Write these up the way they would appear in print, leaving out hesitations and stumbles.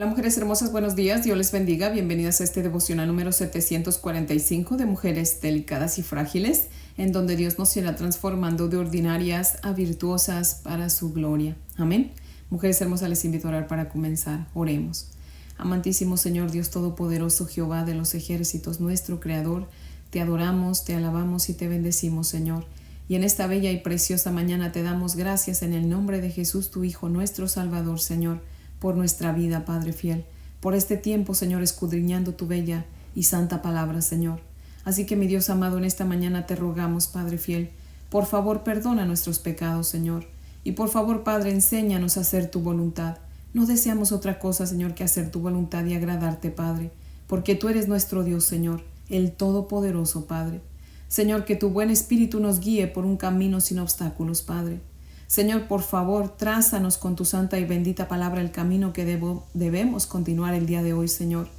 Hola mujeres hermosas, buenos días, Dios les bendiga, bienvenidas a este devocional número 745 de mujeres delicadas y frágiles, en donde Dios nos irá transformando de ordinarias a virtuosas para su gloria. Amén. Mujeres hermosas, les invito a orar para comenzar. Oremos. Amantísimo Señor Dios Todopoderoso, Jehová de los ejércitos, nuestro Creador, te adoramos, te alabamos y te bendecimos, Señor. Y en esta bella y preciosa mañana te damos gracias en el nombre de Jesús, tu Hijo, nuestro Salvador, Señor, por nuestra vida, Padre fiel, por este tiempo, Señor, escudriñando tu bella y santa palabra, Señor. Así que, mi Dios amado, en esta mañana te rogamos, Padre fiel, por favor, perdona nuestros pecados, Señor. Y por favor, Padre, enséñanos a hacer tu voluntad. No deseamos otra cosa, Señor, que hacer tu voluntad y agradarte, Padre, porque tú eres nuestro Dios, Señor, el Todopoderoso, Padre. Señor, que tu buen espíritu nos guíe por un camino sin obstáculos, Padre. Señor, por favor, trázanos con tu santa y bendita palabra el camino que debemos continuar el día de hoy, Señor.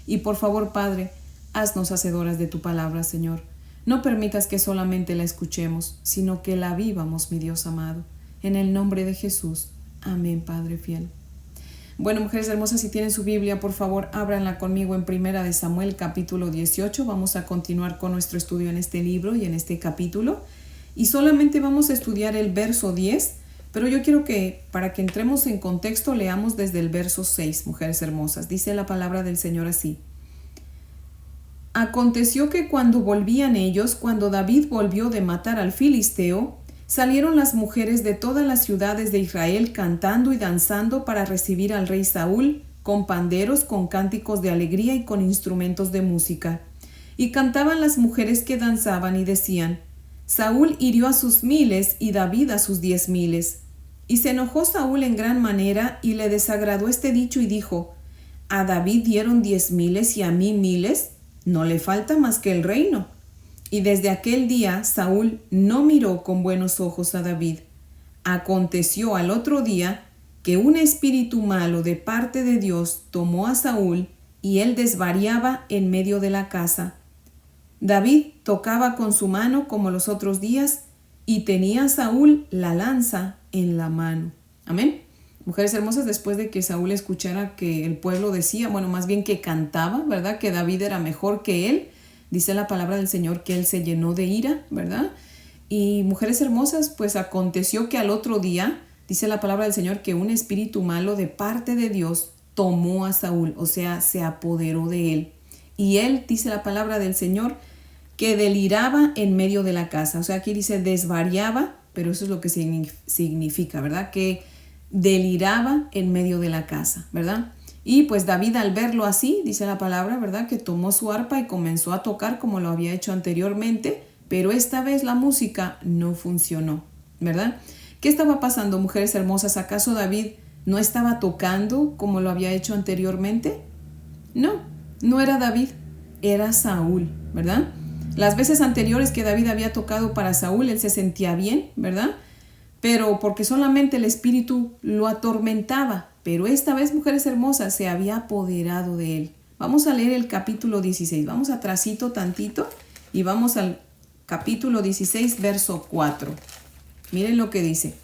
Y por favor, Padre, haznos hacedoras de tu palabra, Señor. No permitas que solamente la escuchemos, sino que la vivamos, mi Dios amado. En el nombre de Jesús. Amén, Padre fiel. Bueno, mujeres hermosas, si tienen su Biblia, por favor, ábranla conmigo en 1 de Samuel, capítulo 18. Vamos a continuar con nuestro estudio en este libro y en este capítulo. Y solamente vamos a estudiar el verso 10, pero yo quiero que, para que entremos en contexto, leamos desde el verso 6, mujeres hermosas. Dice la palabra del Señor así. Aconteció que cuando volvían ellos, cuando David volvió de matar al filisteo, salieron las mujeres de todas las ciudades de Israel cantando y danzando para recibir al rey Saúl, con panderos, con cánticos de alegría y con instrumentos de música. Y cantaban las mujeres que danzaban y decían: Saúl hirió a sus 1000 y David a sus 10,000. Y se enojó Saúl en gran manera y le desagradó este dicho y dijo: a David dieron 10,000 y a mí 1000, no le falta más que el reino. Y desde aquel día Saúl no miró con buenos ojos a David. Aconteció al otro día que un espíritu malo de parte de Dios tomó a Saúl y él desvariaba en medio de la casa. David tocaba con su mano como los otros días y tenía Saúl la lanza en la mano. Amén. Mujeres hermosas, después de que Saúl escuchara que el pueblo decía, bueno, más bien que cantaba, ¿verdad? Que David era mejor que él. Dice la palabra del Señor que él se llenó de ira, ¿verdad? Y mujeres hermosas, pues aconteció que al otro día, dice la palabra del Señor, que un espíritu malo de parte de Dios tomó a Saúl, o sea, se apoderó de él. Y él, dice la palabra del Señor, que deliraba en medio de la casa. O sea, aquí dice desvariaba, pero eso es lo que significa, ¿verdad? Que deliraba en medio de la casa, ¿verdad? Y pues David, al verlo así, dice la palabra, ¿verdad? Que tomó su arpa y comenzó a tocar como lo había hecho anteriormente, pero esta vez la música no funcionó, ¿verdad? ¿Qué estaba pasando, mujeres hermosas? ¿Acaso David no estaba tocando como lo había hecho anteriormente? No, no era David, era Saúl, ¿verdad? Las veces anteriores que David había tocado para Saúl, él se sentía bien, ¿verdad? Pero porque solamente el espíritu lo atormentaba. Pero esta vez, mujeres hermosas, se había apoderado de él. Vamos a leer el capítulo 16. Vamos atrasito tantito y vamos al capítulo 16, verso 4. Miren lo que dice.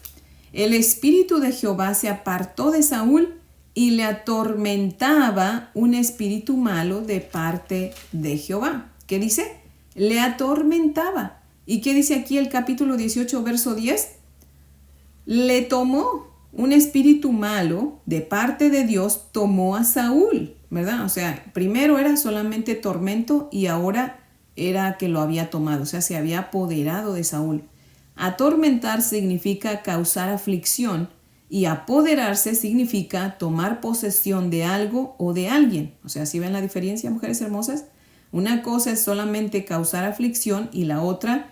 El espíritu de Jehová se apartó de Saúl y le atormentaba un espíritu malo de parte de Jehová. ¿Qué dice? Le atormentaba. ¿Y qué dice aquí el capítulo 18, verso 10? Le tomó un espíritu malo de parte de Dios, tomó a Saúl, ¿verdad? O sea, primero era solamente tormento y ahora era que lo había tomado, o sea, se había apoderado de Saúl. Atormentar significa causar aflicción y apoderarse significa tomar posesión de algo o de alguien. O sea, ¿sí ven la diferencia, mujeres hermosas? Una cosa es solamente causar aflicción y la otra,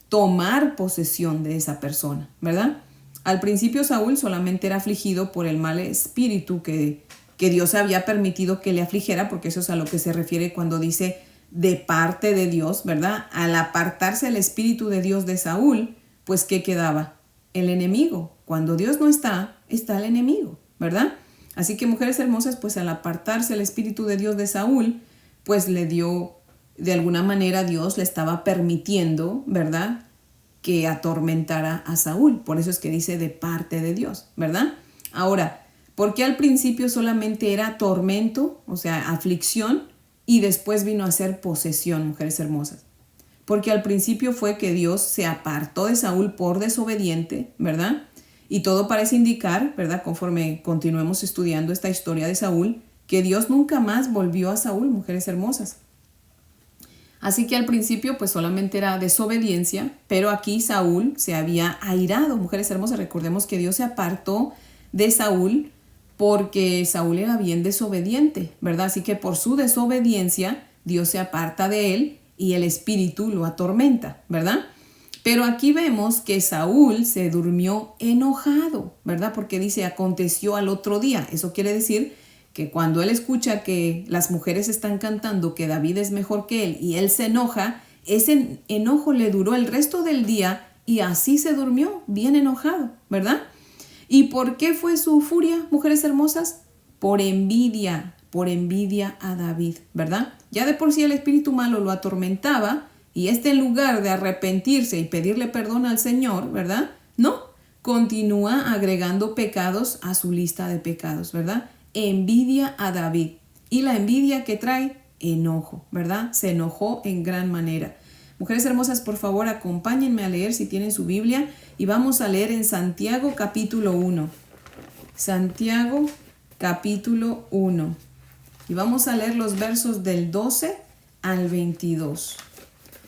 tomar posesión de esa persona, ¿verdad? Al principio Saúl solamente era afligido por el mal espíritu que Dios había permitido que le afligiera, porque eso es a lo que se refiere cuando dice de parte de Dios, ¿verdad? Al apartarse el espíritu de Dios de Saúl, pues ¿qué quedaba? El enemigo. Cuando Dios no está, está el enemigo, ¿verdad? Así que, mujeres hermosas, pues al apartarse el espíritu de Dios de Saúl, pues le dio, de alguna manera Dios le estaba permitiendo, ¿verdad?, que atormentara a Saúl. Por eso es que dice de parte de Dios, ¿verdad? Ahora, ¿Por qué al principio solamente era tormento, o sea, aflicción, y después vino a ser posesión, mujeres hermosas? Porque al principio fue que Dios se apartó de Saúl por desobediente, ¿verdad? Y todo parece indicar, ¿verdad? Conforme continuemos estudiando esta historia de Saúl, que Dios nunca más volvió a Saúl, mujeres hermosas. Así que al principio pues solamente era desobediencia, pero aquí Saúl se había airado, mujeres hermosas. Recordemos que Dios se apartó de Saúl porque Saúl era bien desobediente, ¿verdad? Así que por su desobediencia Dios se aparta de él y el espíritu lo atormenta, ¿verdad? Pero aquí vemos que Saúl se durmió enojado, ¿verdad? Porque dice, aconteció al otro día. Eso quiere decir que cuando él escucha que las mujeres están cantando que David es mejor que él y él se enoja, ese enojo le duró el resto del día y así se durmió, bien enojado, ¿verdad? ¿Y por qué fue su furia, mujeres hermosas? Por envidia a David, ¿verdad? Ya de por sí el espíritu malo lo atormentaba y en lugar de arrepentirse y pedirle perdón al Señor, ¿verdad? No, continúa agregando pecados a su lista de pecados, ¿verdad? Envidia a David. Y la envidia que trae, enojo, ¿verdad? Se enojó en gran manera. Mujeres hermosas, por favor, acompáñenme a leer si tienen su Biblia y vamos a leer en Santiago capítulo 1. Santiago capítulo 1. Y vamos a leer los versos del 12 al 22.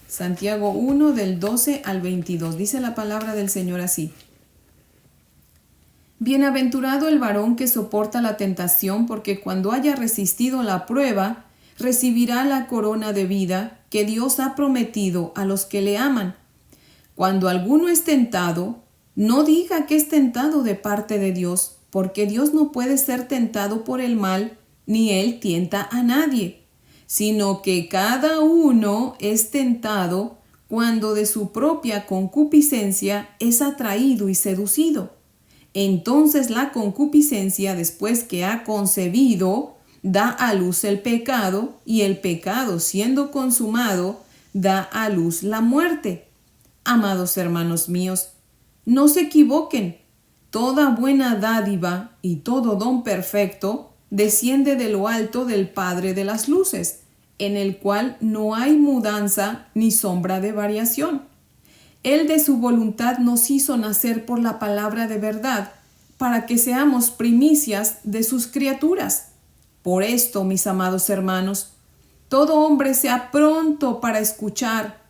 Santiago 1 del 12 al 22. Dice la palabra del Señor así. Bienaventurado el varón que soporta la tentación, porque cuando haya resistido la prueba, recibirá la corona de vida que Dios ha prometido a los que le aman. Cuando alguno es tentado, no diga que es tentado de parte de Dios, porque Dios no puede ser tentado por el mal, ni él tienta a nadie, sino que cada uno es tentado cuando de su propia concupiscencia es atraído y seducido. Entonces la concupiscencia, después que ha concebido, da a luz el pecado, y el pecado, siendo consumado, da a luz la muerte. Amados hermanos míos, no se equivoquen. Toda buena dádiva y todo don perfecto desciende de lo alto del Padre de las luces, en el cual no hay mudanza ni sombra de variación. Él de su voluntad nos hizo nacer por la palabra de verdad, para que seamos primicias de sus criaturas. Por esto, mis amados hermanos, todo hombre sea pronto para escuchar,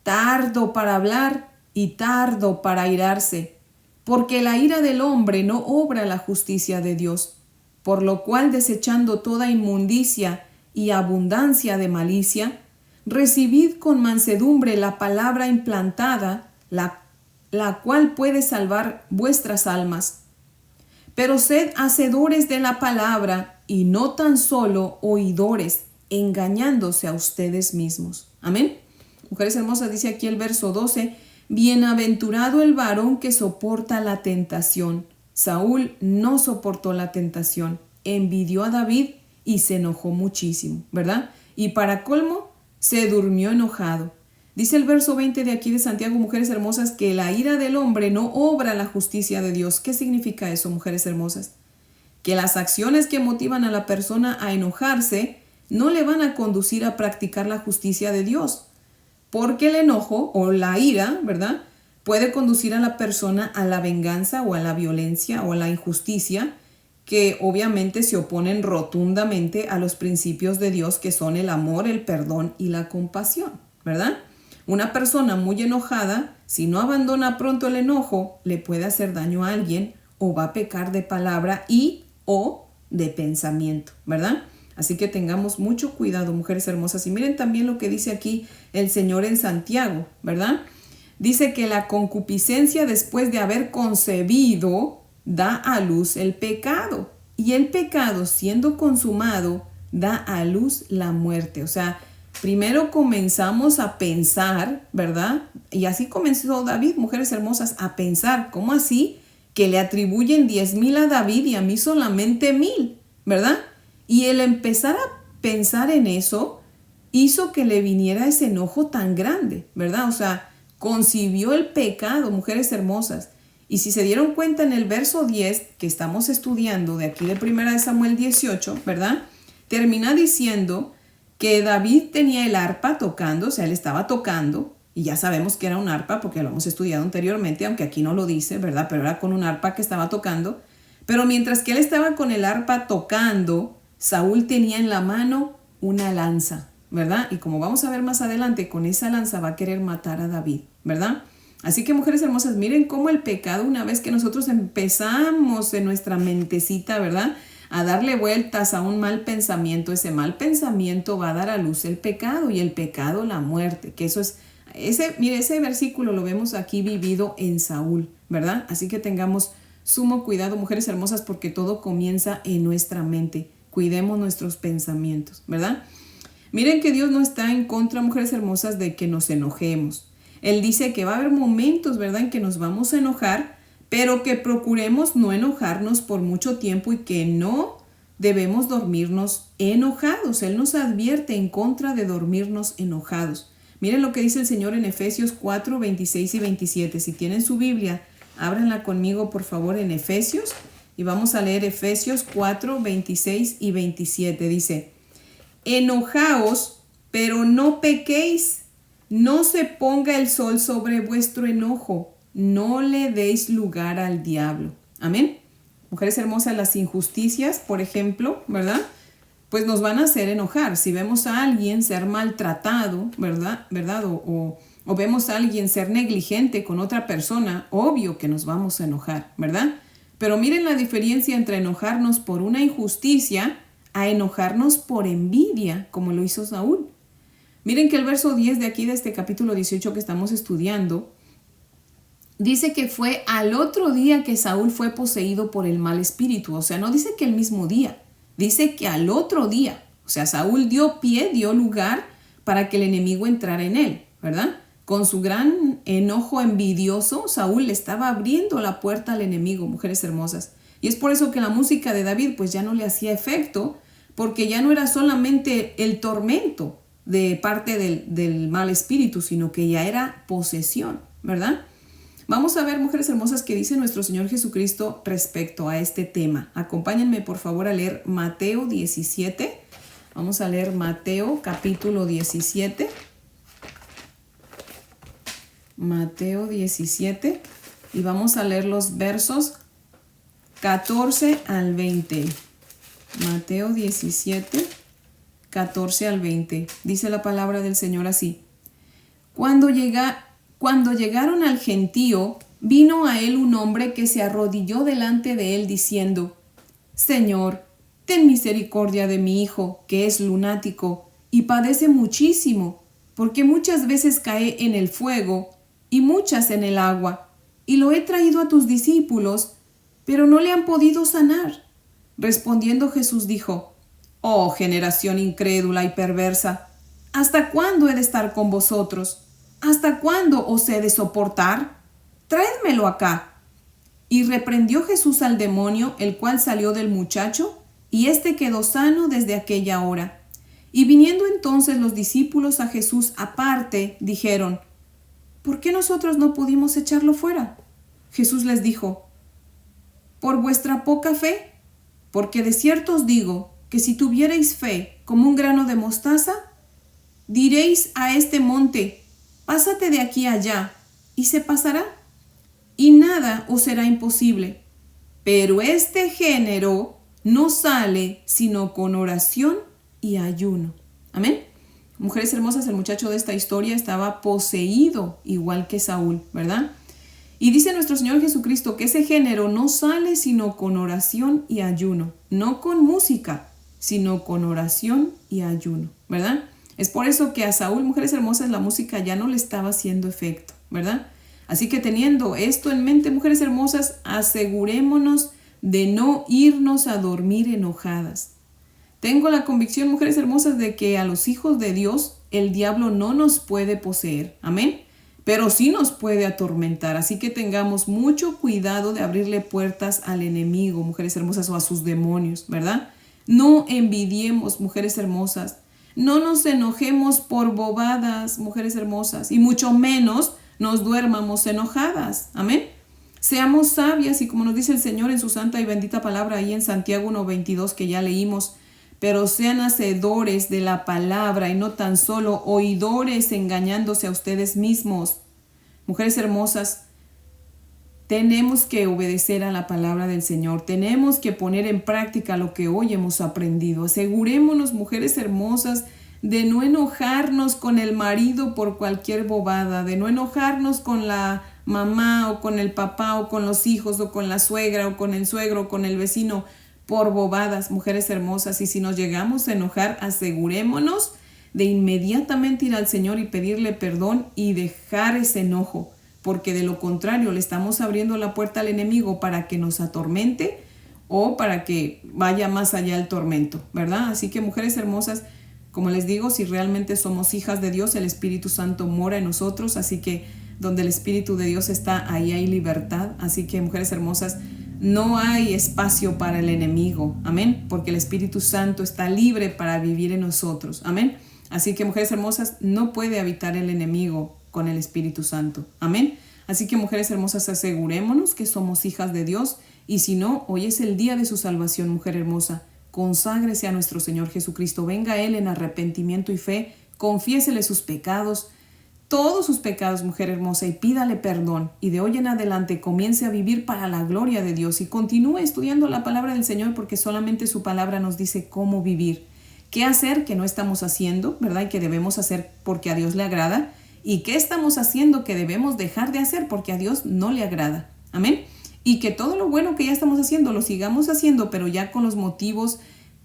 tardo para hablar y tardo para airarse, porque la ira del hombre no obra la justicia de Dios. Por lo cual, desechando toda inmundicia y abundancia de malicia, recibid con mansedumbre la palabra implantada, la cual puede salvar vuestras almas. Pero sed hacedores de la palabra y no tan solo oidores, engañándose a ustedes mismos. Amén. Mujeres hermosas, dice aquí el verso 12, bienaventurado el varón que soporta la tentación. Saúl no soportó la tentación, envidió a David y se enojó muchísimo, ¿verdad? Y para colmo, se durmió enojado. Dice el verso 20 de aquí de Santiago, mujeres hermosas, que la ira del hombre no obra la justicia de Dios. ¿Qué significa eso, mujeres hermosas? Que las acciones que motivan a la persona a enojarse no le van a conducir a practicar la justicia de Dios. Porque el enojo o la ira, ¿verdad?, puede conducir a la persona a la venganza o a la violencia o a la injusticia, que obviamente se oponen rotundamente a los principios de Dios, que son el amor, el perdón y la compasión, ¿verdad? Una persona muy enojada, si no abandona pronto el enojo, le puede hacer daño a alguien o va a pecar de palabra y o de pensamiento, ¿verdad? Así que tengamos mucho cuidado, mujeres hermosas. Y miren también lo que dice aquí el Señor en Santiago, ¿verdad? Dice que la concupiscencia, después de haber concebido, da a luz el pecado. Y el pecado, siendo consumado, da a luz la muerte. O sea, primero comenzamos a pensar, ¿verdad? Y así comenzó David, mujeres hermosas, a pensar. ¿Cómo así? Que le atribuyen 10,000 a David y a mí solamente 1,000, ¿verdad? Y el empezar a pensar en eso hizo que le viniera ese enojo tan grande, ¿verdad? O sea, concibió el pecado, mujeres hermosas. Y si se dieron cuenta en el verso 10 que estamos estudiando de aquí de 1 de Samuel 18, ¿verdad? Termina diciendo que David tenía el arpa tocando, o sea, él estaba tocando, y ya sabemos que era un arpa porque lo hemos estudiado anteriormente, aunque aquí no lo dice, ¿verdad? Pero era con un arpa que estaba tocando. Pero mientras que él estaba con el arpa tocando, Saúl tenía en la mano una lanza, ¿verdad? Y como vamos a ver más adelante, con esa lanza va a querer matar a David, ¿verdad? Así que, mujeres hermosas, miren cómo el pecado, una vez que nosotros empezamos en nuestra mentecita, ¿verdad?, a darle vueltas a un mal pensamiento, ese mal pensamiento va a dar a luz el pecado, y el pecado la muerte, que eso es, ese versículo lo vemos aquí vivido en Saúl, ¿verdad? Así que tengamos sumo cuidado, mujeres hermosas, porque todo comienza en nuestra mente. Cuidemos nuestros pensamientos, ¿verdad? Miren que Dios no está en contra, mujeres hermosas, de que nos enojemos. Él dice que va a haber momentos, ¿verdad?, en que nos vamos a enojar, pero que procuremos no enojarnos por mucho tiempo y que no debemos dormirnos enojados. Él nos advierte en contra de dormirnos enojados. Miren lo que dice el Señor en Efesios 4, 26 y 27. Si tienen su Biblia, ábranla conmigo, por favor, en Efesios. Y vamos a leer Efesios 4, 26 y 27. Dice: enojaos, pero no pequéis. No se ponga el sol sobre vuestro enojo. No le deis lugar al diablo. Amén. Mujeres hermosas, las injusticias, por ejemplo, ¿verdad?, pues nos van a hacer enojar. Si vemos a alguien ser maltratado, ¿verdad? O vemos a alguien ser negligente con otra persona, obvio que nos vamos a enojar, ¿verdad? Pero miren la diferencia entre enojarnos por una injusticia a enojarnos por envidia, como lo hizo Saúl. Miren que el verso 10 de aquí, de este capítulo 18 que estamos estudiando, dice que fue al otro día que Saúl fue poseído por el mal espíritu. O sea, no dice que el mismo día, dice que al otro día. O sea, Saúl dio lugar para que el enemigo entrara en él, ¿verdad? Con su gran enojo envidioso, Saúl le estaba abriendo la puerta al enemigo, mujeres hermosas. Y es por eso que la música de David pues ya no le hacía efecto, porque ya no era solamente el tormento de parte del mal espíritu, sino que ya era posesión, ¿verdad? Vamos a ver, mujeres hermosas, qué dice nuestro Señor Jesucristo respecto a este tema. Acompáñenme, por favor, a leer Mateo 17. Vamos a leer Mateo capítulo 17. Mateo 17. Y vamos a leer los versos 14 al 20. Mateo 17, 14 al 20. Dice la palabra del Señor así: Cuando llegaron al gentío, vino a él un hombre que se arrodilló delante de él diciendo: Señor, ten misericordia de mi hijo, que es lunático y padece muchísimo, porque muchas veces cae en el fuego y muchas en el agua, y lo he traído a tus discípulos, pero no le han podido sanar. Respondiendo Jesús dijo: Oh generación incrédula y perversa, ¿hasta cuándo he de estar con vosotros? ¿Hasta cuándo os he de soportar? Traédmelo acá. Y reprendió Jesús al demonio, el cual salió del muchacho, y éste quedó sano desde aquella hora. Y viniendo entonces los discípulos a Jesús aparte, dijeron: ¿Por qué nosotros no pudimos echarlo fuera? Jesús les dijo: Por vuestra poca fe, porque de cierto os digo que si tuvierais fe como un grano de mostaza, diréis a este monte: pásate de aquí allá, y se pasará, y nada os será imposible. Pero este género no sale sino con oración y ayuno. Amén. Mujeres hermosas, el muchacho de esta historia estaba poseído igual que Saúl, ¿verdad? Y dice nuestro Señor Jesucristo que ese género no sale sino con oración y ayuno, no con música, sino con oración y ayuno, ¿verdad? Es por eso que a Saúl, mujeres hermosas, la música ya no le estaba haciendo efecto, ¿verdad? Así que teniendo esto en mente, mujeres hermosas, asegurémonos de no irnos a dormir enojadas. Tengo la convicción, mujeres hermosas, de que a los hijos de Dios el diablo no nos puede poseer, amén, pero sí nos puede atormentar. Así que tengamos mucho cuidado de abrirle puertas al enemigo, mujeres hermosas, o a sus demonios, ¿verdad? No envidiemos, mujeres hermosas. No nos enojemos por bobadas, mujeres hermosas, y mucho menos nos duermamos enojadas. Amén. Seamos sabias y como nos dice el Señor en su santa y bendita palabra ahí en Santiago 1:22 que ya leímos, pero sean hacedores de la palabra y no tan solo oidores engañándose a ustedes mismos. Mujeres hermosas, tenemos que obedecer a la palabra del Señor. Tenemos que poner en práctica lo que hoy hemos aprendido. Asegurémonos, mujeres hermosas, de no enojarnos con el marido por cualquier bobada, de no enojarnos con la mamá o con el papá o con los hijos o con la suegra o con el suegro o con el vecino por bobadas, mujeres hermosas. Y si nos llegamos a enojar, asegurémonos de inmediatamente ir al Señor y pedirle perdón y dejar ese enojo, porque de lo contrario le estamos abriendo la puerta al enemigo para que nos atormente o para que vaya más allá el tormento, ¿verdad? Así que, mujeres hermosas, como les digo, si realmente somos hijas de Dios, el Espíritu Santo mora en nosotros, así que donde el Espíritu de Dios está, ahí hay libertad. Así que, mujeres hermosas, no hay espacio para el enemigo, amén, porque el Espíritu Santo está libre para vivir en nosotros, amén. Así que, mujeres hermosas, no puede habitar el enemigo con el Espíritu Santo, amén. Así que, mujeres hermosas, asegurémonos que somos hijas de Dios, y si no, hoy es el día de su salvación, mujer hermosa. Conságrese a nuestro Señor Jesucristo, venga a Él en arrepentimiento y fe, confiésele sus pecados, todos sus pecados, mujer hermosa, y pídale perdón, y de hoy en adelante comience a vivir para la gloria de Dios y continúe estudiando la palabra del Señor, porque solamente su palabra nos dice cómo vivir, qué hacer que no estamos haciendo, ¿verdad? Y que debemos hacer porque a Dios le agrada, y qué estamos haciendo que debemos dejar de hacer porque a Dios no le agrada, amén. Y que todo lo bueno que ya estamos haciendo lo sigamos haciendo, pero ya con los motivos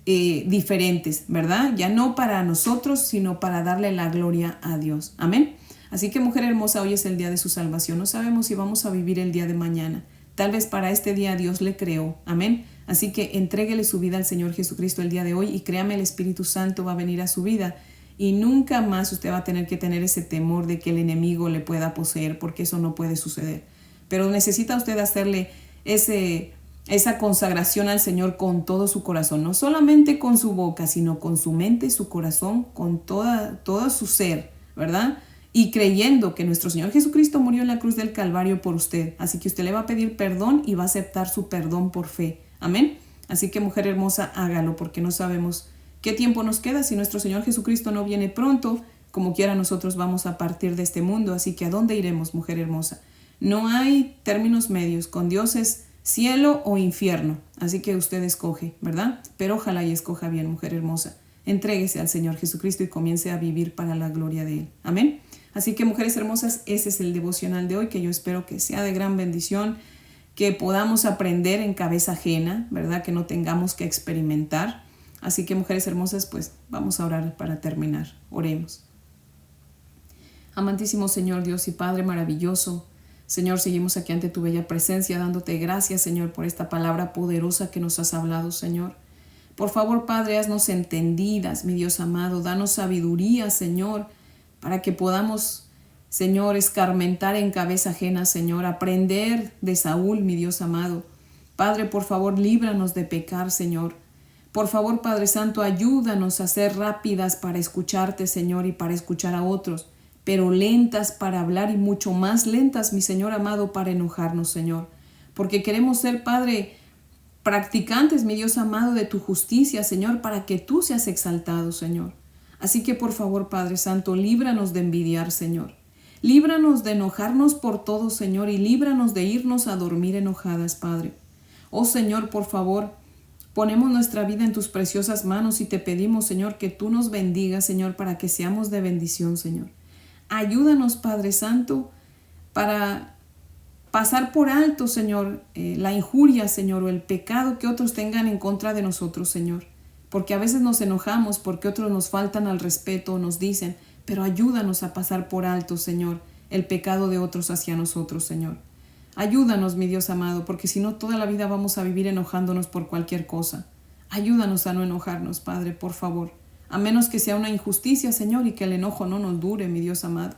diferentes, ¿verdad? Ya no para nosotros, sino para darle la gloria a Dios, amén. Así que, mujer hermosa, hoy es el día de su salvación. No sabemos si vamos a vivir el día de mañana. Tal vez para este día Dios le creó, amén. Así que entréguele su vida al Señor Jesucristo el día de hoy y créame, el Espíritu Santo va a venir a su vida y nunca más usted va a tener que tener ese temor de que el enemigo le pueda poseer, porque eso no puede suceder. Pero necesita usted hacerle esa consagración al Señor con todo su corazón, no solamente con su boca, sino con su mente, su corazón, con todo su ser, ¿verdad? Y creyendo que nuestro Señor Jesucristo murió en la cruz del Calvario por usted. Así que usted le va a pedir perdón y va a aceptar su perdón por fe. Amén. Así que, mujer hermosa, hágalo, porque no sabemos qué tiempo nos queda. Si nuestro Señor Jesucristo no viene pronto, como quiera nosotros vamos a partir de este mundo. Así que, ¿a dónde iremos, mujer hermosa? No hay términos medios. Con Dios es cielo o infierno. Así que usted escoge, ¿verdad? Pero ojalá y escoja bien, mujer hermosa. Entréguese al Señor Jesucristo y comience a vivir para la gloria de Él. Amén. Así que, mujeres hermosas, ese es el devocional de hoy, que yo espero que sea de gran bendición, que podamos aprender en cabeza ajena, ¿verdad? Que no tengamos que experimentar. Así que, mujeres hermosas, pues vamos a orar para terminar. Oremos. Amantísimo Señor, Dios y Padre maravilloso, Señor, seguimos aquí ante tu bella presencia, dándote gracias, Señor, por esta palabra poderosa que nos has hablado, Señor. Por favor, Padre, haznos entendidas, mi Dios amado, danos sabiduría, Señor, para que podamos, Señor, escarmentar en cabeza ajena, Señor, aprender de Saúl, mi Dios amado. Padre, por favor, líbranos de pecar, Señor. Por favor, Padre Santo, ayúdanos a ser rápidas para escucharte, Señor, y para escuchar a otros, pero lentas para hablar y mucho más lentas, mi Señor amado, para enojarnos, Señor. Porque queremos ser, Padre, practicantes, mi Dios amado, de tu justicia, Señor, para que tú seas exaltado, Señor. Así que, por favor, Padre Santo, líbranos de envidiar, Señor. Líbranos de enojarnos por todo, Señor, y líbranos de irnos a dormir enojadas, Padre. Oh, Señor, por favor, ponemos nuestra vida en tus preciosas manos y te pedimos, Señor, que tú nos bendigas, Señor, para que seamos de bendición, Señor. Ayúdanos, Padre Santo, para pasar por alto, Señor, la injuria, Señor, o el pecado que otros tengan en contra de nosotros, Señor. Porque a veces nos enojamos porque otros nos faltan al respeto o nos dicen, pero ayúdanos a pasar por alto, Señor, el pecado de otros hacia nosotros, Señor. Ayúdanos, mi Dios amado, porque si no, toda la vida vamos a vivir enojándonos por cualquier cosa. Ayúdanos a no enojarnos, Padre, por favor. A menos que sea una injusticia, Señor, y que el enojo no nos dure, mi Dios amado.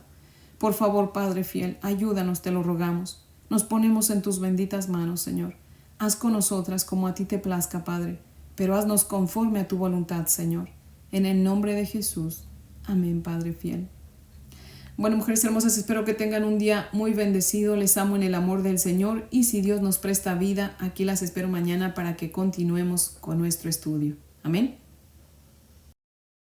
Por favor, Padre fiel, ayúdanos, te lo rogamos. Nos ponemos en tus benditas manos, Señor. Haz con nosotras como a ti te plazca, Padre, pero haznos conforme a tu voluntad, Señor. En el nombre de Jesús. Amén, Padre fiel. Bueno, mujeres hermosas, espero que tengan un día muy bendecido. Les amo en el amor del Señor y si Dios nos presta vida, aquí las espero mañana para que continuemos con nuestro estudio. Amén.